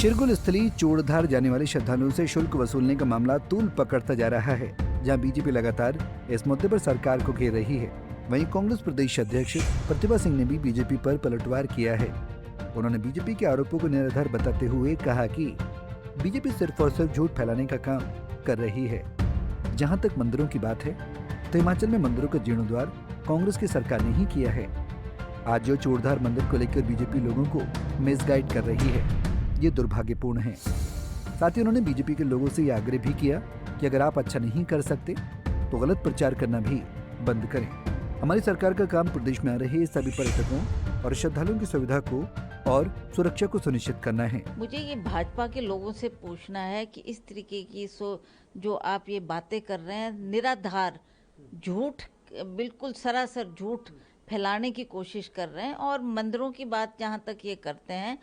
शिरगुल स्थली चूड़धार जाने वाले श्रद्धालुओं से शुल्क वसूलने का मामला तूल पकड़ता जा रहा है, जहां बीजेपी लगातार इस मुद्दे पर सरकार को घेर रही है। वहीं कांग्रेस प्रदेश अध्यक्ष प्रतिभा सिंह ने भी बीजेपी पर पलटवार किया है। उन्होंने बीजेपी के आरोपों को निराधार बताते हुए कहा कि बीजेपी सिर्फ और सिर्फ झूठ फैलाने का काम कर रही है। जहां तक मंदिरों की बात है तो हिमाचल में मंदिरों का जीर्णोद्धार कांग्रेस की सरकार ने ही किया है। आज जो चूड़धार मंदिर को लेकर बीजेपी लोगों को मिसगाइड कर रही है, ये दुर्भाग्यपूर्ण है। साथ ही उन्होंने बीजेपी के लोगों से यह आग्रह भी किया कि अगर आप अच्छा नहीं कर सकते तो गलत प्रचार करना भी बंद करें। हमारी सरकार का काम प्रदेश में आ रहे सभी पर्यटकों और श्रद्धालुओं की सुविधा को और सुरक्षा को सुनिश्चित करना है। मुझे ये भाजपा के लोगों से पूछना है कि इस तरीके की जो आप ये बातें कर रहे हैं, निराधार झूठ, बिल्कुल सरासर झूठ फैलाने की कोशिश कर रहे हैं। और मंदिरों की बात जहाँ तक ये करते हैं,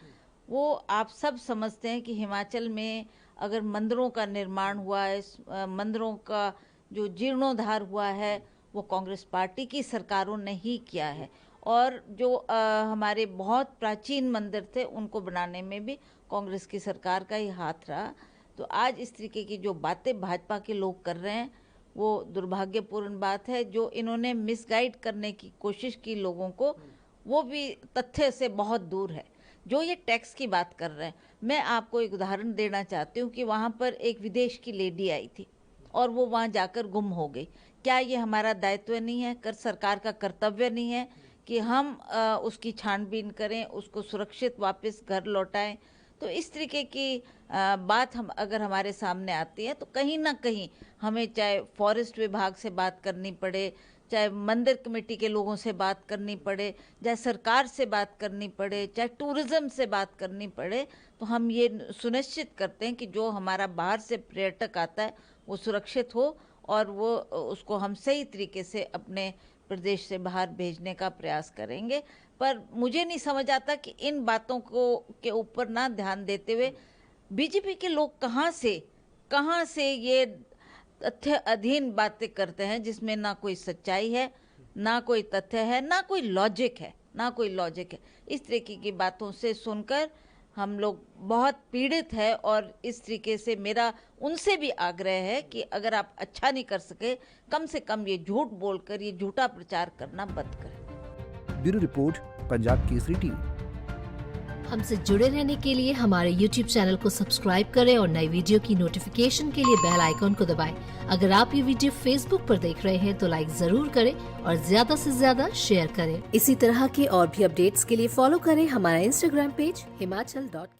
वो आप सब समझते हैं कि हिमाचल में अगर मंदिरों का निर्माण हुआ है, मंदिरों का जो जीर्णोद्धार हुआ है, वो कांग्रेस पार्टी की सरकारों ने ही किया है। और जो हमारे बहुत प्राचीन मंदिर थे, उनको बनाने में भी कांग्रेस की सरकार का ही हाथ रहा। तो आज इस तरीके की जो बातें भाजपा के लोग कर रहे हैं, वो दुर्भाग्यपूर्ण बात है। जो इन्होंने मिसगाइड करने की कोशिश की लोगों को, वो भी तथ्य से बहुत दूर है। जो ये टैक्स की बात कर रहे हैं, मैं आपको एक उदाहरण देना चाहती हूँ कि वहाँ पर एक विदेश की लेडी आई थी और वो वहाँ जाकर गुम हो गई। क्या ये हमारा दायित्व नहीं है, सरकार का कर्तव्य नहीं है कि हम उसकी छानबीन करें, उसको सुरक्षित वापस घर लौटाएं? तो इस तरीके की बात हम अगर हमारे सामने आती है तो कहीं ना कहीं हमें चाहे फॉरेस्ट विभाग से बात करनी पड़े, चाहे मंदिर कमेटी के लोगों से बात करनी पड़े, चाहे सरकार से बात करनी पड़े, चाहे टूरिज्म से बात करनी पड़े, तो हम ये सुनिश्चित करते हैं कि जो हमारा बाहर से पर्यटक आता है वो सुरक्षित हो और वो उसको हम सही तरीके से अपने प्रदेश से बाहर भेजने का प्रयास करेंगे। पर मुझे नहीं समझ आता कि इन बातों को के ऊपर ना ध्यान देते हुए बीजेपी के लोग कहाँ से ये तथ्य अधीन बातें करते हैं, जिसमें ना कोई सच्चाई है, ना कोई तथ्य है, ना कोई लॉजिक है। इस तरीके की बातों से सुनकर हम लोग बहुत पीड़ित है। और इस तरीके से मेरा उनसे भी आग्रह है कि अगर आप अच्छा नहीं कर सके, कम से कम ये झूठ बोलकर ये झूठा प्रचार करना बंद करें। Bureau report, Punjab Kesari TV. हमसे जुड़े रहने के लिए हमारे YouTube चैनल को सब्सक्राइब करें और नई वीडियो की नोटिफिकेशन के लिए बेल आइकॉन को दबाएं। अगर आप ये वीडियो Facebook पर देख रहे हैं तो लाइक जरूर करें और ज्यादा से ज्यादा शेयर करें। इसी तरह के और भी अपडेट्स के लिए फॉलो करें हमारा Instagram पेज himachal.ke।